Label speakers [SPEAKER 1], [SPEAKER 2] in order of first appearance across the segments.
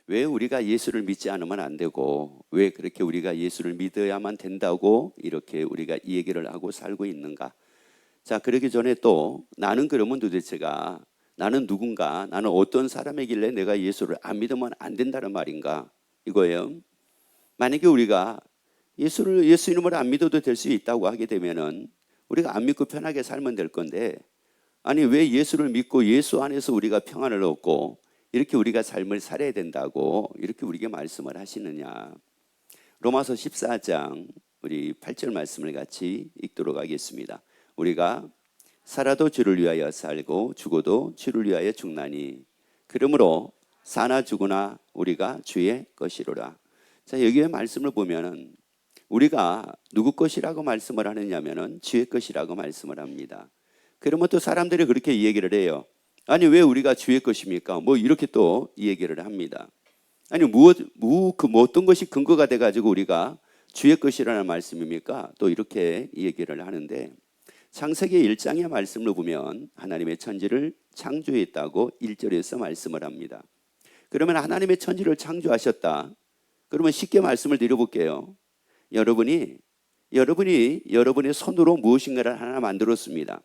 [SPEAKER 1] 왜 우리가 예수를 믿지 않으면 안 되고 왜 그렇게 우리가 예수를 믿어야만 된다고 이렇게 우리가 이 얘기를 하고 살고 있는가? 자, 그러기 전에 또 나는 그러면 도대체가 나는 누군가, 나는 어떤 사람이길래 내가 예수를 안 믿으면 안 된다는 말인가? 이거예요. 만약에 우리가 예수 이름으로 안 믿어도 될 수 있다고 하게 되면은 우리가 안 믿고 편하게 살면 될 건데, 아니 왜 예수를 믿고 예수 안에서 우리가 평안을 얻고 이렇게 우리가 삶을 살아야 된다고 이렇게 우리에게 말씀을 하시느냐? 로마서 14장 우리 8절 말씀을 같이 읽도록 하겠습니다. 우리가 살아도 주를 위하여 살고 죽어도 주를 위하여 죽나니 그러므로 사나 죽으나 우리가 주의 것이로라. 자, 여기에 말씀을 보면은 우리가 누구 것이라고 말씀을 하느냐면은 주의 것이라고 말씀을 합니다. 그러면 또 사람들이 그렇게 이 얘기를 해요. 아니 왜 우리가 주의 것입니까? 뭐 이렇게 또 이 얘기를 합니다. 아니 어떤 것이 근거가 돼가지고 우리가 주의 것이라는 말씀입니까? 또 이렇게 이 얘기를 하는데, 창세기 1장의 말씀을 보면 하나님의 천지를 창조했다고 1절에서 말씀을 합니다. 그러면 하나님의 천지를 창조하셨다. 그러면 쉽게 말씀을 드려볼게요. 여러분이 여러분의 손으로 무엇인가를 하나 만들었습니다.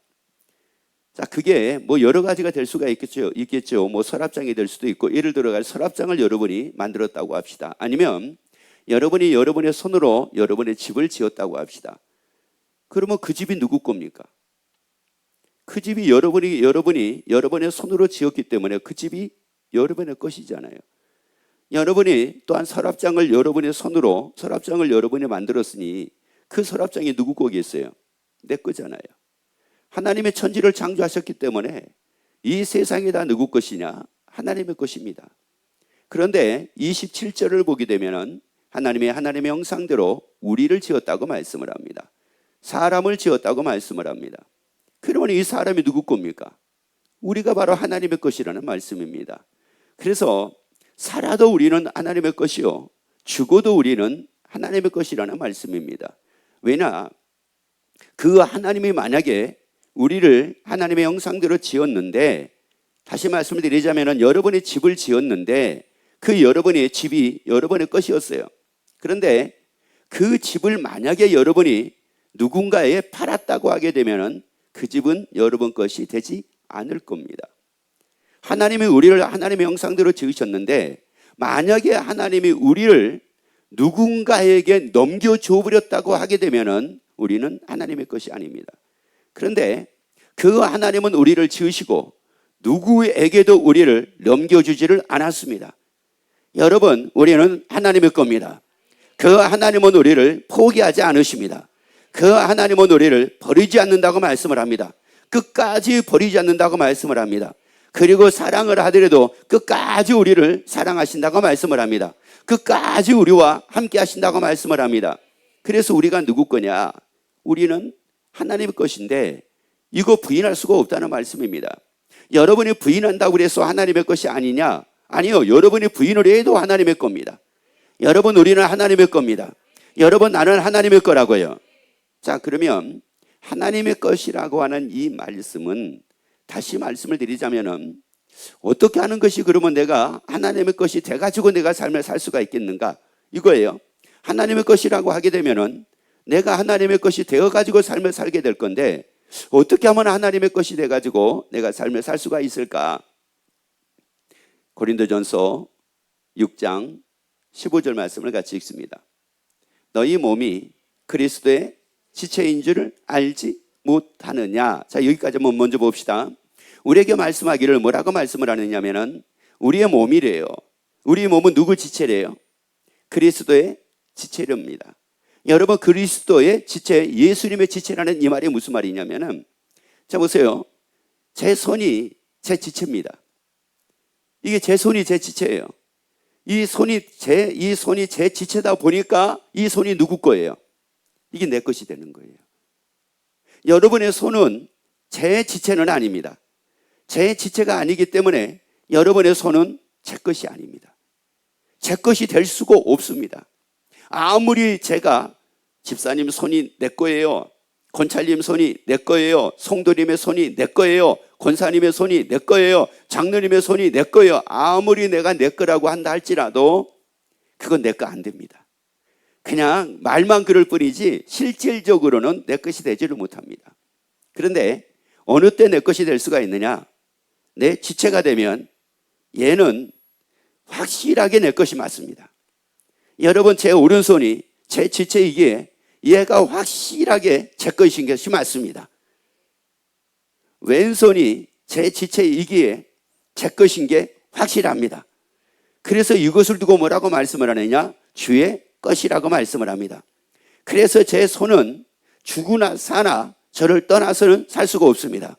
[SPEAKER 1] 자, 그게 뭐 여러 가지가 될 수가 있겠죠. 뭐 서랍장이 될 수도 있고, 예를 들어 서랍장을 여러분이 만들었다고 합시다. 아니면 여러분이 여러분의 손으로 여러분의 집을 지었다고 합시다. 그러면 그 집이 누구 겁니까? 그 집이 여러분이 여러분의 손으로 지었기 때문에 그 집이 여러분의 것이잖아요. 여러분이 또한 서랍장을 여러분이 만들었으니 그 서랍장이 누구 거겠어요? 내 거잖아요. 하나님의 천지를 창조하셨기 때문에 이 세상이 다 누구 것이냐? 하나님의 것입니다. 그런데 27절을 보게 되면 하나님의 형상대로 우리를 지었다고 말씀을 합니다. 사람을 지었다고 말씀을 합니다. 그러면 이 사람이 누구 겁니까? 우리가 바로 하나님의 것이라는 말씀입니다. 그래서 살아도 우리는 하나님의 것이요 죽어도 우리는 하나님의 것이라는 말씀입니다. 왜냐? 그 하나님이 만약에 우리를 하나님의 형상대로 지었는데, 다시 말씀을 드리자면 여러분이 집을 지었는데 그 여러분의 집이 여러분의 것이었어요. 그런데 그 집을 만약에 여러분이 누군가에 팔았다고 하게 되면 그 집은 여러분 것이 되지 않을 겁니다. 하나님이 우리를 하나님의 형상대로 지으셨는데 만약에 하나님이 우리를 누군가에게 넘겨줘 버렸다고 하게 되면 우리는 하나님의 것이 아닙니다. 그런데 그 하나님은 우리를 지으시고 누구에게도 우리를 넘겨주지를 않았습니다. 여러분, 우리는 하나님의 겁니다. 그 하나님은 우리를 포기하지 않으십니다. 그 하나님은 우리를 버리지 않는다고 말씀을 합니다. 끝까지 버리지 않는다고 말씀을 합니다. 그리고 사랑을 하더라도 끝까지 우리를 사랑하신다고 말씀을 합니다. 끝까지 우리와 함께 하신다고 말씀을 합니다. 그래서 우리가 누구 거냐? 우리는 하나님의 것인데 이거 부인할 수가 없다는 말씀입니다. 여러분이 부인한다고 해서 하나님의 것이 아니냐? 아니요, 여러분이 부인을 해도 하나님의 겁니다. 여러분, 우리는 하나님의 겁니다. 여러분, 나는 하나님의 거라고요. 자, 그러면 하나님의 것이라고 하는 이 말씀은, 다시 말씀을 드리자면은 어떻게 하는 것이 그러면 내가 하나님의 것이 돼가지고 내가 삶을 살 수가 있겠는가? 이거예요. 하나님의 것이라고 하게 되면은 내가 하나님의 것이 되어가지고 삶을 살게 될 건데, 어떻게 하면 하나님의 것이 돼가지고 내가 삶을 살 수가 있을까? 고린도전서 6장 15절 말씀을 같이 읽습니다. 너희 몸이 그리스도의 지체인 줄을 알지 못하느냐? 자, 여기까지 한번 먼저 봅시다. 우리에게 말씀하기를 뭐라고 말씀을 하느냐면은 우리의 몸이래요. 우리의 몸은 누구 지체래요? 그리스도의 지체랍니다. 여러분, 그리스도의 지체, 예수님의 지체라는 이 말이 무슨 말이냐면은, 자 보세요. 제 손이 제 지체입니다. 이게 제 손이 제 지체예요. 이 손이 제 지체다 보니까 이 손이 누구 거예요? 이게 내 것이 되는 거예요. 여러분의 손은 제 지체는 아닙니다. 제 지체가 아니기 때문에 여러분의 손은 제 것이 아닙니다. 제 것이 될 수가 없습니다. 아무리 제가 집사님 손이 내 거예요, 권찰님 손이 내 거예요. 송도님의 손이 내 거예요. 권사님의 손이 내 거예요. 장로님의 손이 내 거예요. 아무리 내가 내 거라고 한다 할지라도 그건 내 거 안 됩니다. 그냥 말만 그럴 뿐이지 실질적으로는 내 것이 되지를 못합니다. 그런데 어느 때 내 것이 될 수가 있느냐? 내 지체가 되면 얘는 확실하게 내 것이 맞습니다. 여러분, 제 오른손이 제 지체이기에 얘가 확실하게 제 것인 것이 맞습니다. 왼손이 제 지체이기에 제 것인 게 확실합니다. 그래서 이것을 두고 뭐라고 말씀을 하느냐? 주의 것이라고 말씀을 합니다. 그래서 제 손은 죽으나 사나 저를 떠나서는 살 수가 없습니다.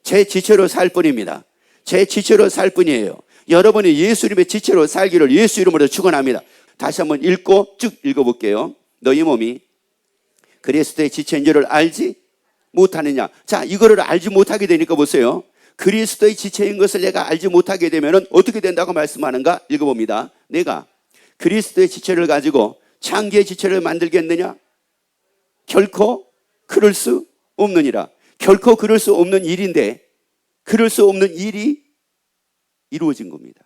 [SPEAKER 1] 제 지체로 살 뿐입니다. 제 지체로 살 뿐이에요. 여러분이 예수님의 지체로 살기를 예수 이름으로 축원합니다. 다시 한번 읽고 쭉 읽어볼게요. 너희 몸이 그리스도의 지체인 줄을 알지 못하느냐. 자, 이거를 알지 못하게 되니까 보세요. 그리스도의 지체인 것을 내가 알지 못하게 되면 어떻게 된다고 말씀하는가? 읽어봅니다. 내가 그리스도의 지체를 가지고 창기의 지체를 만들겠느냐? 결코 그럴 수 없느니라. 결코 그럴 수 없는 일인데 그럴 수 없는 일이 이루어진 겁니다.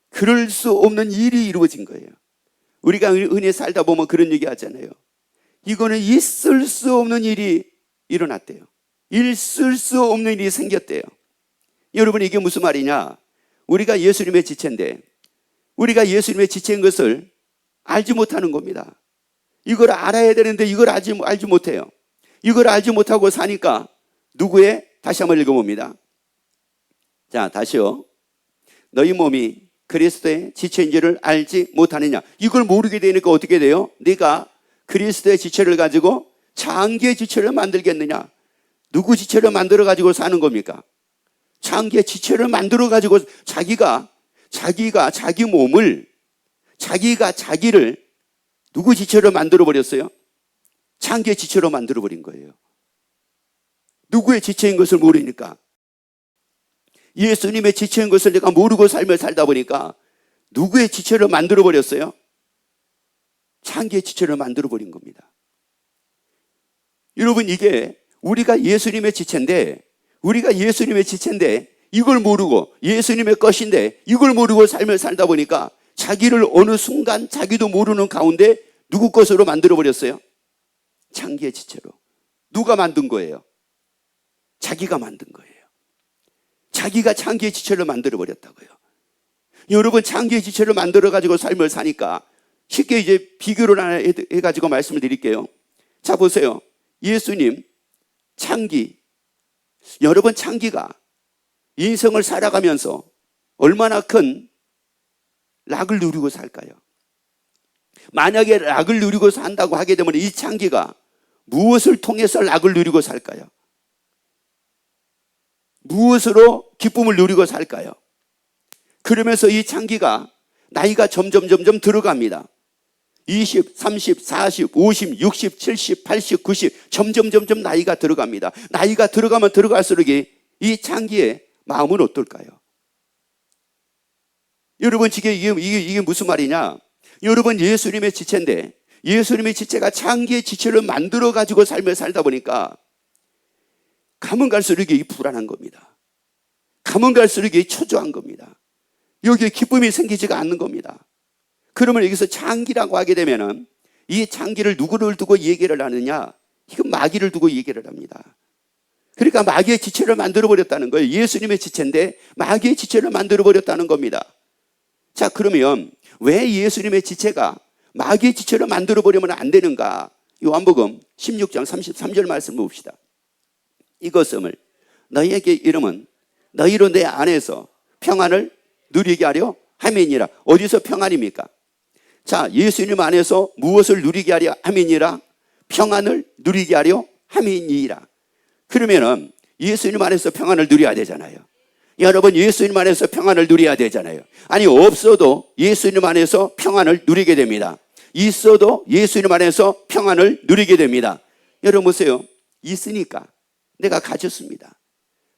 [SPEAKER 1] 그럴 수 없는 일이 이루어진 거예요. 우리가 흔히 살다 보면 그런 얘기 하잖아요. 이거는 있을 수 없는 일이 일어났대요. 있을 수 없는 일이 생겼대요. 여러분, 이게 무슨 말이냐? 우리가 예수님의 지체인데 우리가 예수님의 지체인 것을 알지 못하는 겁니다. 이걸 알아야 되는데 이걸 알지 못해요. 이걸 알지 못하고 사니까 누구의? 다시 한번 읽어봅니다. 자, 다시요. 너희 몸이 그리스도의 지체인지를 알지 못하느냐. 이걸 모르게 되니까 어떻게 돼요? 네가 그리스도의 지체를 가지고 창기의 지체를 만들겠느냐. 누구 지체를 만들어 가지고 사는 겁니까? 창기의 지체를 만들어 가지고 자기가 자기 몸을 자기를 누구 지체로 만들어 버렸어요? 창기의 지체로 만들어 버린 거예요. 누구의 지체인 것을 모르니까. 예수님의 지체인 것을 내가 모르고 삶을 살다 보니까 누구의 지체로 만들어 버렸어요? 창기의 지체를 만들어 버린 겁니다. 여러분, 이게 우리가 예수님의 지체인데 이걸 모르고 예수님의 것인데 이걸 모르고 삶을 살다 보니까 자기를 어느 순간 자기도 모르는 가운데 누구 것으로 만들어 버렸어요? 창기의 지체로. 누가 만든 거예요? 자기가 만든 거예요. 자기가 창기의 지체를 만들어 버렸다고요. 여러분, 창기의 지체를 만들어 가지고 삶을 사니까 쉽게 이제 비교를 해가지고 말씀을 드릴게요. 자, 보세요. 예수님 창기, 여러분, 창기가 인생을 살아가면서 얼마나 큰 락을 누리고 살까요? 만약에 락을 누리고 산다고 하게 되면 이 창기가 무엇을 통해서 락을 누리고 살까요? 무엇으로 기쁨을 누리고 살까요? 그러면서 이 창기가 나이가 점점 들어갑니다. 20, 30, 40, 50, 60, 70, 80, 90 점점 나이가 들어갑니다. 나이가 들어가면 들어갈수록 이 창기의 마음은 어떨까요? 여러분, 이게 무슨 말이냐? 여러분, 예수님의 지체인데 예수님의 지체가 창기의 지체를 만들어 가지고 삶을 살다 보니까 가면 갈수록 이게 불안한 겁니다. 가면 갈수록 이게 초조한 겁니다. 여기에 기쁨이 생기지가 않는 겁니다. 그러면 여기서 창기라고 하게 되면은 이 창기를 누구를 두고 얘기를 하느냐? 이건 마귀를 두고 얘기를 합니다. 그러니까 마귀의 지체를 만들어 버렸다는 거예요. 예수님의 지체인데 마귀의 지체를 만들어 버렸다는 겁니다. 자, 그러면 왜 예수님의 지체가 마귀의 지체를 만들어 버리면 안 되는가? 요한복음 16장 33절 말씀 봅시다. 이것을 너희에게 이름은 너희로 내 안에서 평안을 누리게 하려 함이니라. 어디서 평안입니까? 자, 예수님 안에서 무엇을 누리게 하려 함이니라? 평안을 누리게 하려 함이니라. 그러면은 예수님 안에서 평안을 누려야 되잖아요. 여러분, 예수님 안에서 평안을 누려야 되잖아요. 아니, 없어도 예수님 안에서 평안을 누리게 됩니다. 있어도 예수님 안에서 평안을 누리게 됩니다. 여러분 보세요. 있으니까 내가 가졌습니다.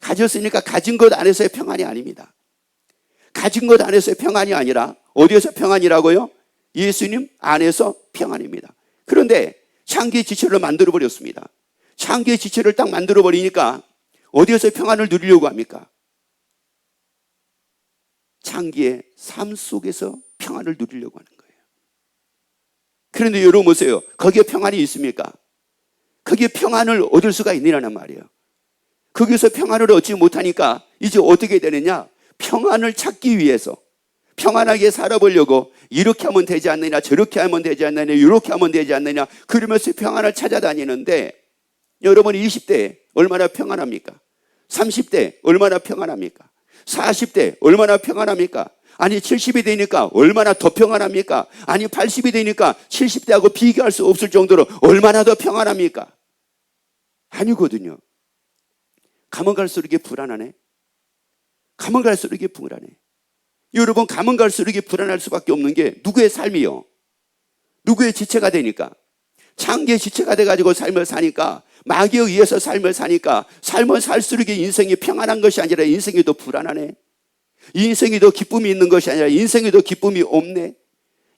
[SPEAKER 1] 가졌으니까 가진 것 안에서의 평안이 아닙니다. 가진 것 안에서의 평안이 아니라 어디에서 평안이라고요? 예수님 안에서 평안입니다. 그런데 창기의 지체를 만들어 버렸습니다. 창기의 지체를 딱 만들어 버리니까 어디에서 평안을 누리려고 합니까? 창기의 삶 속에서 평안을 누리려고 하는 거예요. 그런데 여러분 보세요. 거기에 평안이 있습니까? 거기에 평안을 얻을 수가 있느냐는 말이에요. 거기서 평안을 얻지 못하니까 이제 어떻게 되느냐? 평안을 찾기 위해서 평안하게 살아보려고 이렇게 하면 되지 않느냐, 저렇게 하면 되지 않느냐, 이렇게 하면 되지 않느냐, 그러면서 평안을 찾아다니는데, 여러분 20대 얼마나 평안합니까? 30대 얼마나 평안합니까? 40대 얼마나 평안합니까? 아니 70이 되니까 얼마나 더 평안합니까? 아니 80이 되니까 70대하고 비교할 수 없을 정도로 얼마나 더 평안합니까? 아니거든요. 가면 갈수록 이게 불안하네. 가면 갈수록 이게 불안해. 여러분, 가면 갈수록 이게 불안할 수밖에 없는 게 누구의 삶이요? 누구의 지체가 되니까? 창기의 지체가 돼가지고 삶을 사니까, 마귀에 의해서 삶을 사니까, 삶을 살수록 인생이 평안한 것이 아니라 인생이 더 불안하네. 인생이 더 기쁨이 있는 것이 아니라 인생이 더 기쁨이 없네.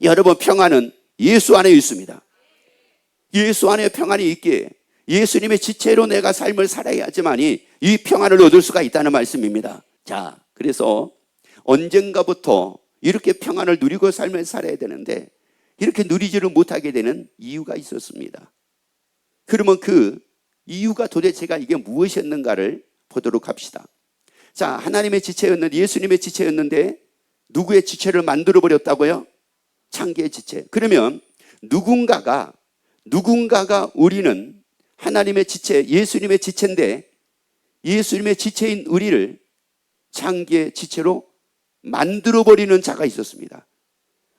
[SPEAKER 1] 여러분, 평안은 예수 안에 있습니다. 예수 안에 평안이 있기에 예수님의 지체로 내가 삶을 살아야지만이 이 평안을 얻을 수가 있다는 말씀입니다. 자, 그래서 언젠가부터 이렇게 평안을 누리고 삶을 살아야 되는데 이렇게 누리지를 못하게 되는 이유가 있었습니다. 그러면 그 이유가 도대체가 이게 무엇이었는가를 보도록 합시다. 자, 하나님의 지체였는데, 예수님의 지체였는데 누구의 지체를 만들어 버렸다고요? 창기의 지체. 그러면 누군가가 우리는 하나님의 지체, 예수님의 지체인데 예수님의 지체인 우리를 창기의 지체로 만들어버리는 자가 있었습니다.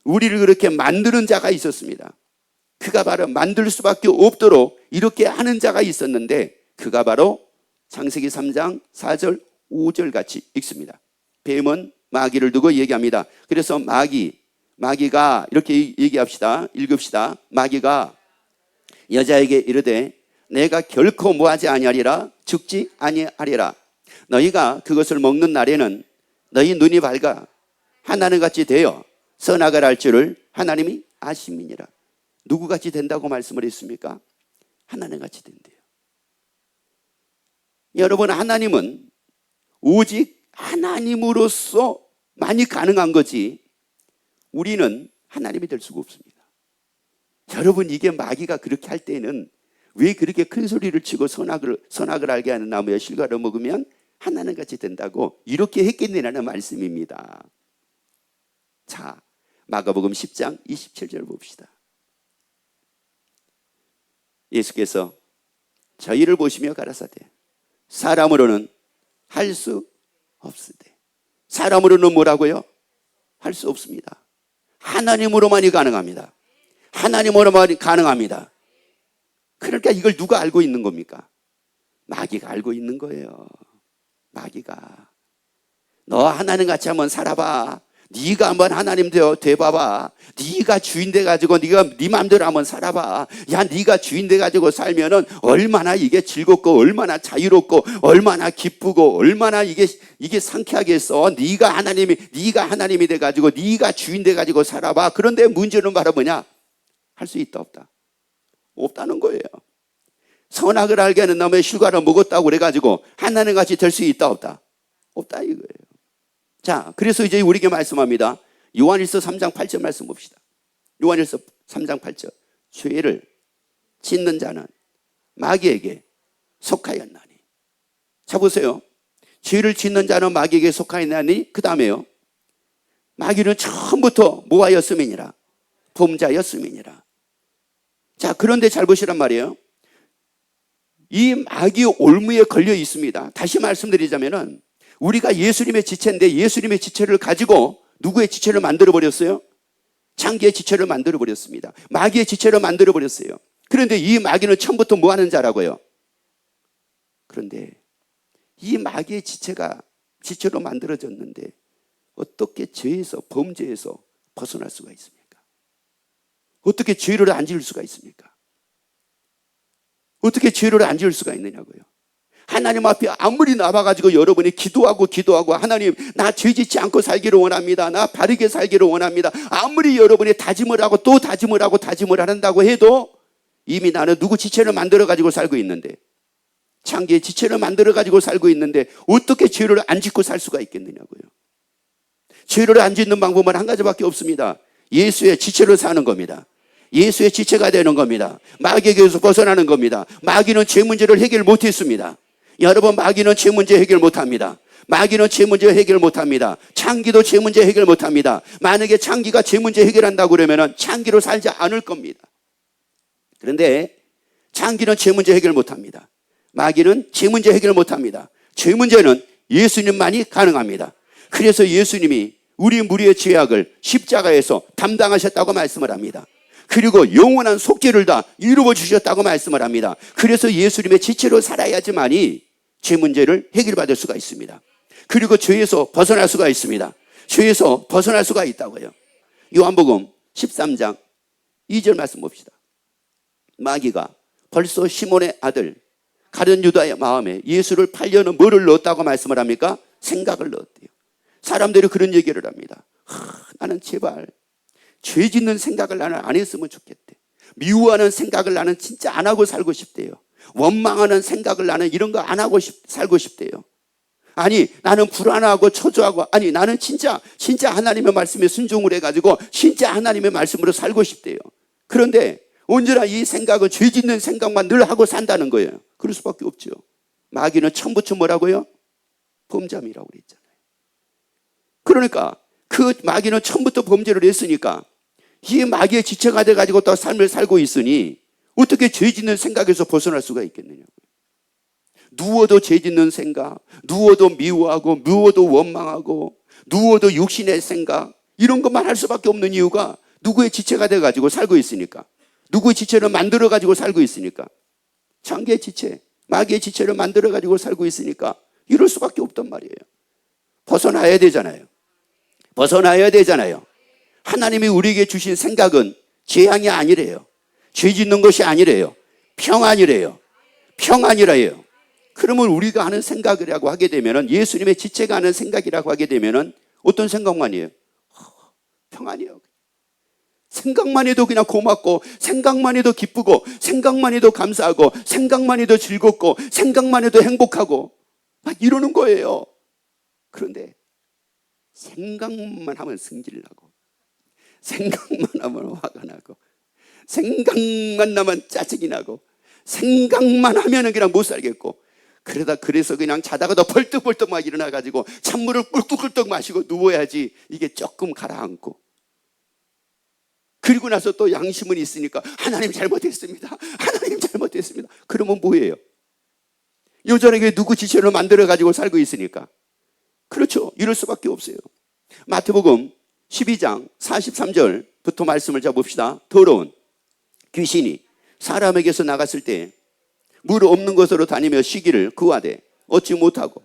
[SPEAKER 1] 우리를 그렇게 만드는 자가 있었습니다. 그가 바로 만들 수밖에 없도록 이렇게 하는 자가 있었는데 그가 바로 창세기 3장 4절 5절 같이 읽습니다. 뱀은 마귀를 두고 얘기합니다. 그래서 마귀가 이렇게 얘기합시다. 읽읍시다. 마귀가 여자에게 이르되 내가 결코 뭐하지 아니하리라, 죽지 아니하리라. 너희가 그것을 먹는 날에는 너희 눈이 밝아 하나님 같이 되어 선악을 알 줄을 하나님이 아심이니라. 누구같이 된다고 말씀을 했습니까? 하나님 같이 된대요. 여러분, 하나님은 오직 하나님으로서만이 가능한 거지 우리는 하나님이 될 수가 없습니다. 여러분, 이게 마귀가 그렇게 할 때는 왜 그렇게 큰 소리를 치고 선악을 알게 하는 나무의 실과를 먹으면 하나님 같이 된다고 이렇게 했겠느냐는 말씀입니다. 자, 마가복음 10장 27절 봅시다. 예수께서 저희를 보시며 가라사대 사람으로는 할 수 없으되. 사람으로는 뭐라고요? 할 수 없습니다. 하나님으로만이 가능합니다. 하나님으로만이 가능합니다. 그러니까 이걸 누가 알고 있는 겁니까? 마귀가 알고 있는 거예요. 마귀가. 너 하나님 같이 한번 살아봐. 네가 한번 하나님 돼봐봐. 네가 주인 돼가지고 네가 네 마음대로 한번 살아봐. 야, 네가 주인 돼가지고 살면은 얼마나 이게 즐겁고 얼마나 자유롭고 얼마나 기쁘고 얼마나 이게 상쾌하겠어. 네가 하나님이 돼가지고 네가 주인 돼가지고 살아봐. 그런데 문제는 바로 뭐냐? 할 수 있다 없다? 없다는 거예요. 선악을 알게 하는 나무의 실과를 먹었다고 그래가지고 하나님 같이 될 수 있다 없다? 없다 이거예요. 자, 그래서 이제 우리에게 말씀합니다. 요한일서 3장 8절 말씀 봅시다. 요한일서 3장 8절. 죄를 짓는 자는 마귀에게 속하였나니. 자, 보세요. 죄를 짓는 자는 마귀에게 속하였나니, 그 다음에요. 마귀는 처음부터 뭐하였음이니라? 범자였음이니라. 자, 그런데 잘 보시란 말이에요. 이 마귀 올무에 걸려 있습니다. 다시 말씀드리자면은 우리가 예수님의 지체인데 예수님의 지체를 가지고 누구의 지체를 만들어버렸어요? 창기의 지체를 만들어버렸습니다. 마귀의 지체를 만들어버렸어요. 그런데 이 마귀는 처음부터 뭐 하는 자라고요? 그런데 이 마귀의 지체로 만들어졌는데 어떻게 죄에서, 범죄에서 벗어날 수가 있습니까? 어떻게 죄를 안 지을 수가 있습니까? 어떻게 죄를 안 지을 수가 있느냐고요. 하나님 앞에 아무리 나와가지고 여러분이 기도하고 하나님, 나 죄 짓지 않고 살기를 원합니다. 나 바르게 살기를 원합니다. 아무리 여러분이 다짐을 하고 또 다짐을 한다고 해도 이미 나는 누구 지체를 만들어가지고 살고 있는데 창기의 지체를 만들어 가지고 살고 있는데 어떻게 죄를 안 짓고 살 수가 있겠느냐고요. 죄를 안 짓는 방법은 한 가지밖에 없습니다. 예수의 지체로 사는 겁니다. 예수의 지체가 되는 겁니다. 마귀에게서 벗어나는 겁니다. 마귀는 죄 문제를 해결 못했습니다. 여러분, 마귀는 죄 문제 해결 못합니다. 마귀는 죄 문제 해결 못합니다. 창기도 죄 문제 해결 못합니다. 만약에 창기가 죄 문제 해결한다고 그러면 창기로 살지 않을 겁니다. 그런데 창기는 죄 문제 해결 못합니다. 마귀는 죄 문제 해결 못합니다. 죄 문제는 예수님만이 가능합니다. 그래서 예수님이 우리 무리의 죄악을 십자가에서 담당하셨다고 말씀을 합니다. 그리고 영원한 속죄를 다 이루어 주셨다고 말씀을 합니다. 그래서 예수님의 지체로 살아야지만이 죄 문제를 해결받을 수가 있습니다. 그리고 죄에서 벗어날 수가 있습니다. 죄에서 벗어날 수가 있다고요. 요한복음 13장 2절 말씀 봅시다. 마귀가 벌써 시몬의 아들 가룟 유다의 마음에 예수를 팔려는 뭐를 넣었다고 말씀을 합니까? 생각을 넣었대요. 사람들이 그런 얘기를 합니다. 나는 제발 죄 짓는 생각을 나는 안 했으면 좋겠대. 미워하는 생각을 나는 진짜 안 하고 살고 싶대요. 원망하는 생각을 나는 이런 거 안 하고 살고 싶대요. 아니, 나는 불안하고 초조하고, 아니, 나는 진짜 하나님의 말씀에 순종을 해가지고 진짜 하나님의 말씀으로 살고 싶대요. 그런데 언제나 이 생각은 죄 짓는 생각만 늘 하고 산다는 거예요. 그럴 수밖에 없죠. 마귀는 처음부터 뭐라고요? 범죄이라고 그랬잖아요. 그러니까 그 마귀는 처음부터 범죄를 했으니까 이 마귀의 지체가 돼가지고 또 삶을 살고 있으니 어떻게 죄 짓는 생각에서 벗어날 수가 있겠느냐고요. 누워도 죄 짓는 생각, 누워도 미워하고, 누워도 원망하고, 누워도 육신의 생각, 이런 것만 할 수밖에 없는 이유가 누구의 지체가 돼가지고 살고 있으니까, 누구의 지체를 만들어가지고 살고 있으니까, 창기의 지체, 마귀의 지체를 만들어가지고 살고 있으니까 이럴 수밖에 없단 말이에요. 벗어나야 되잖아요. 벗어나야 되잖아요. 하나님이 우리에게 주신 생각은 재앙이 아니래요. 죄 짓는 것이 아니래요. 평안이래요. 평안이래요. 그러면 우리가 하는 생각이라고 하게 되면, 예수님의 지체가 하는 생각이라고 하게 되면 어떤 생각만이에요? 평안이에요. 생각만 해도 그냥 고맙고, 생각만 해도 기쁘고, 생각만 해도 감사하고, 생각만 해도 즐겁고, 생각만 해도 행복하고 막 이러는 거예요. 그런데 생각만 하면 승질나고, 생각만 하면 화가 나고, 생각만 나면 짜증이 나고, 생각만 하면 그냥 못 살겠고, 그래서 그냥 자다가도 벌떡벌떡 막 일어나가지고 찬물을 꿀떡꿀떡 마시고 누워야지 이게 조금 가라앉고, 그리고 나서 또 양심은 있으니까 하나님 잘못했습니다. 하나님 잘못했습니다. 그러면 뭐예요? 여전하게 누구 지체로 만들어가지고 살고 있으니까. 그렇죠. 이럴 수밖에 없어요. 마태복음 12장 43절부터 말씀을 잡읍시다. 더러운 귀신이 사람에게서 나갔을 때 물 없는 곳으로 다니며 쉬기를 구하되 얻지 못하고,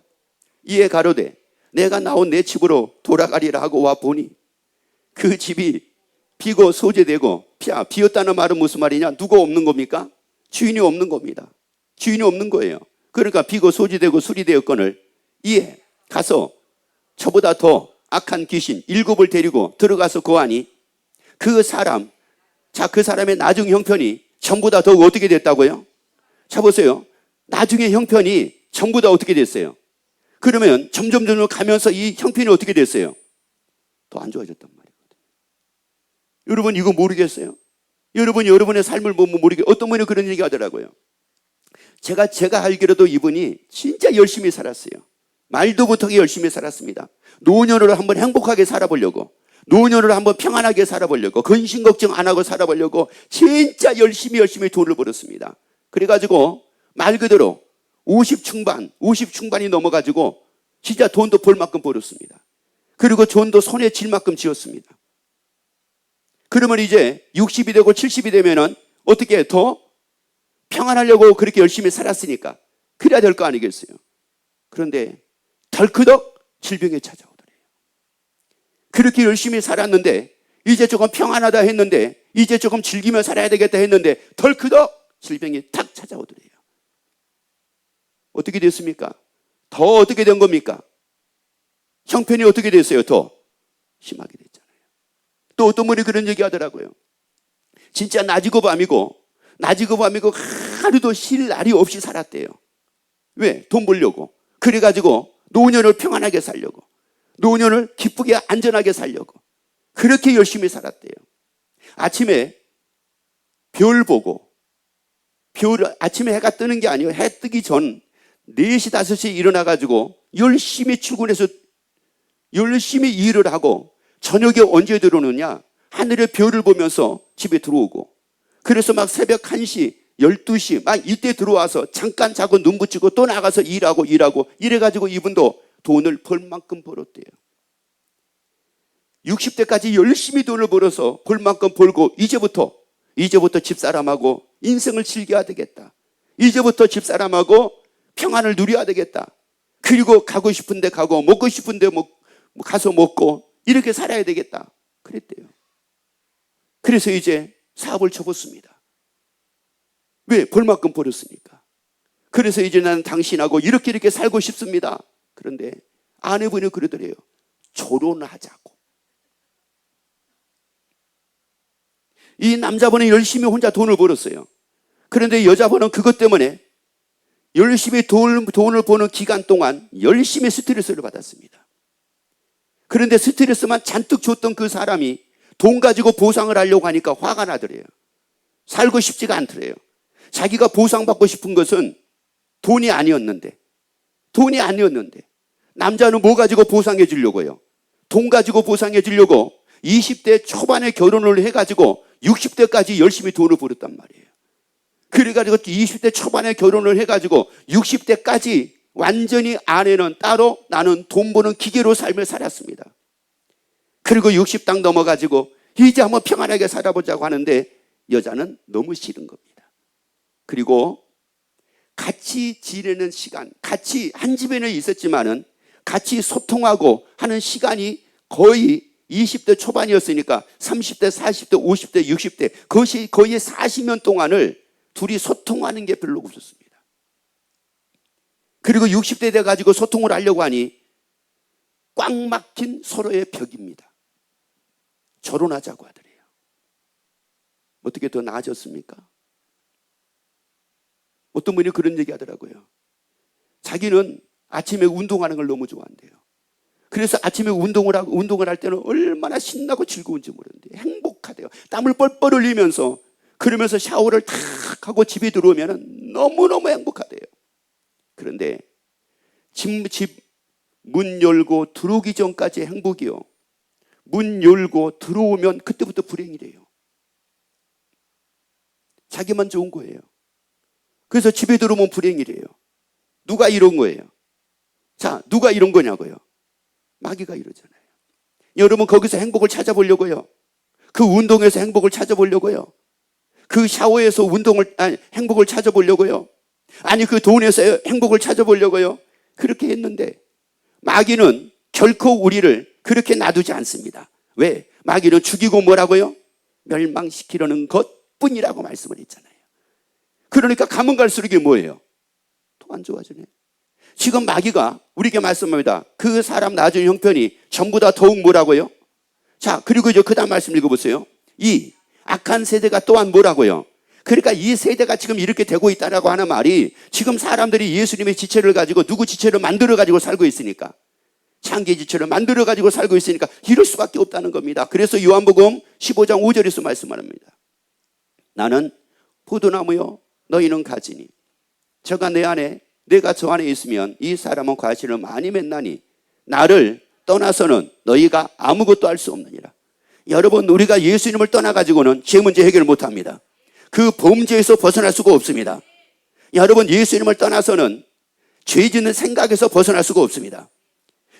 [SPEAKER 1] 이에 가로되 내가 나온 내 집으로 돌아가리라 하고 와 보니 그 집이 비고 소재되고, 비었다는 말은 무슨 말이냐? 누가 없는 겁니까? 주인이 없는 겁니다. 주인이 없는 거예요. 그러니까 비고 소재되고 수리되었거늘 이에 가서 저보다 더 악한 귀신 7을 데리고 들어가서 거하니 그 사람의 나중 형편이 전부 다 더욱 어떻게 됐다고요? 자 보세요. 나중에 형편이 전부 다 어떻게 됐어요? 그러면 점점 가면서 이 형편이 어떻게 됐어요? 더 안 좋아졌단 말이거든요. 여러분 이거 모르겠어요? 여러분의 삶을 보면 모르겠어요. 어떤 분이 그런 얘기 하더라고요. 제가 알기로도 이분이 진짜 열심히 살았어요. 말도 못하게 열심히 살았습니다. 노년을 한번 행복하게 살아보려고, 노년을 한번 평안하게 살아보려고, 근심 걱정 안 하고 살아보려고 진짜 열심히 돈을 벌었습니다. 그래가지고 말 그대로 50 중반이 넘어가지고 진짜 돈도 벌 만큼 벌었습니다. 그리고 돈도 손에 쥘 만큼 쥐었습니다. 그러면 이제 60이 되고 70이 되면은 어떻게 더 평안하려고 그렇게 열심히 살았으니까 그래야 될 거 아니겠어요? 그런데 덜크덕 질병이 찾아오더래요. 그렇게 열심히 살았는데, 이제 조금 평안하다 했는데, 이제 조금 즐기며 살아야 되겠다 했는데 덜크덕 질병이 탁 찾아오더래요. 어떻게 됐습니까? 더 어떻게 된 겁니까? 형편이 어떻게 됐어요? 더 심하게 됐잖아요. 또 어떤 분이 그런 얘기 하더라고요. 진짜 낮이고 밤이고 하루도 쉴 날이 없이 살았대요. 왜? 돈 벌려고. 그래가지고 노년을 평안하게 살려고, 노년을 기쁘게 안전하게 살려고 그렇게 열심히 살았대요. 아침에 별 보고, 아침에 해가 뜨는 게 아니에요. 해 뜨기 전 4시 5시에 일어나가지고 열심히 출근해서 열심히 일을 하고 저녁에 언제 들어오느냐, 하늘의 별을 보면서 집에 들어오고, 그래서 막 새벽 1시 12시 막 이때 들어와서 잠깐 자고 눈 붙이고 또 나가서 일하고 이래가지고 이분도 돈을 벌 만큼 벌었대요. 60대까지 열심히 돈을 벌어서 벌 만큼 벌고 이제부터 집사람하고 인생을 즐겨야 되겠다. 이제부터 집사람하고 평안을 누려야 되겠다. 그리고 가고 싶은 데 가고 먹고 싶은 데 가서 먹고 이렇게 살아야 되겠다. 그랬대요. 그래서 이제 사업을 접었습니다. 왜? 벌 만큼 벌었으니까. 그래서 이제 나는 당신하고 이렇게 살고 싶습니다. 그런데 아내분이 그러더래요. 결혼하자고. 이 남자분은 열심히 혼자 돈을 벌었어요. 그런데 여자분은 그것 때문에 열심히 돈을 버는 기간 동안 열심히 스트레스를 받았습니다. 그런데 스트레스만 잔뜩 줬던 그 사람이 돈 가지고 보상을 하려고 하니까 화가 나더래요. 살고 싶지가 않더래요. 자기가 보상받고 싶은 것은 돈이 아니었는데 남자는 뭐 가지고 보상해 주려고요? 돈 가지고 보상해 주려고 20대 초반에 결혼을 해가지고 60대까지 열심히 돈을 벌었단 말이에요. 그래가지고 20대 초반에 결혼을 해가지고 60대까지 완전히 아내는 따로, 나는 돈 버는 기계로 삶을 살았습니다. 그리고 60당 넘어가지고 이제 한번 평안하게 살아보자고 하는데 여자는 너무 싫은 겁니다. 그리고 같이 지내는 시간, 같이 한 집에는 있었지만은 같이 소통하고 하는 시간이 거의 20대 초반이었으니까 30대, 40대, 50대, 60대 그것이 거의 40년 동안을 둘이 소통하는 게 별로 없었습니다. 그리고 60대 돼가지고 소통을 하려고 하니 꽉 막힌 서로의 벽입니다. 결혼하자고 하더래요. 어떻게 더 나아졌습니까? 어떤 분이 그런 얘기 하더라고요. 자기는 아침에 운동하는 걸 너무 좋아한대요. 그래서 아침에 운동을 할 때는 얼마나 신나고 즐거운지 모르는데 행복하대요. 땀을 뻘뻘 흘리면서, 그러면서 샤워를 탁 하고 집에 들어오면 너무너무 행복하대요. 그런데 집 문 열고 들어오기 전까지 행복이요, 문 열고 들어오면 그때부터 불행이래요. 자기만 좋은 거예요. 그래서 집에 들어오면 불행이래요. 누가 이런 거예요? 자, 누가 이런 거냐고요? 마귀가 이러잖아요. 여러분 거기서 행복을 찾아보려고요. 그 운동에서 행복을 찾아보려고요. 그 샤워에서 행복을 찾아보려고요. 아니 그 돈에서 행복을 찾아보려고요. 그렇게 했는데 마귀는 결코 우리를 그렇게 놔두지 않습니다. 왜? 마귀는 죽이고 뭐라고요? 멸망시키려는 것뿐이라고 말씀을 했잖아요. 그러니까 가면 갈수록 이게 뭐예요? 더 안 좋아지네. 지금 마귀가 우리에게 말씀합니다. 그 사람 나중 형편이 전부 다 더욱 뭐라고요? 자, 그리고 이제 그 다음 말씀 읽어보세요. 이 악한 세대가 또한 뭐라고요? 그러니까 이 세대가 지금 이렇게 되고 있다라고 하는 말이, 지금 사람들이 예수님의 지체를 가지고 누구 지체를 만들어 가지고 살고 있으니까, 창기 지체를 만들어 가지고 살고 있으니까 이럴 수밖에 없다는 겁니다. 그래서 요한복음 15장 5절에서 말씀합니다. 나는 포도나무요 너희는 가지니 저가 내 안에 내가 저 안에 있으면 이 사람은 과실을 많이 맺나니 나를 떠나서는 너희가 아무것도 할 수 없느니라. 여러분, 우리가 예수님을 떠나가지고는 죄 문제 해결을 못합니다. 그 범죄에서 벗어날 수가 없습니다. 여러분, 예수님을 떠나서는 죄 짓는 생각에서 벗어날 수가 없습니다.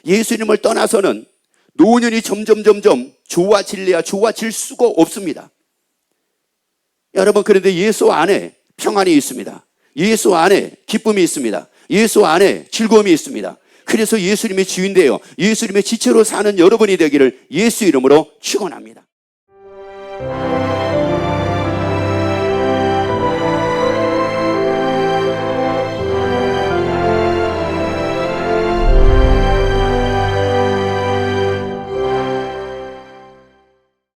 [SPEAKER 1] 예수님을 떠나서는 노년이 점점 좋아질 수가 없습니다. 여러분, 그런데 예수 안에 평안이 있습니다. 예수 안에 기쁨이 있습니다. 예수 안에 즐거움이 있습니다. 그래서 예수님의 주인되어 예수님의 지체로 사는 여러분이 되기를 예수 이름으로 축원합니다.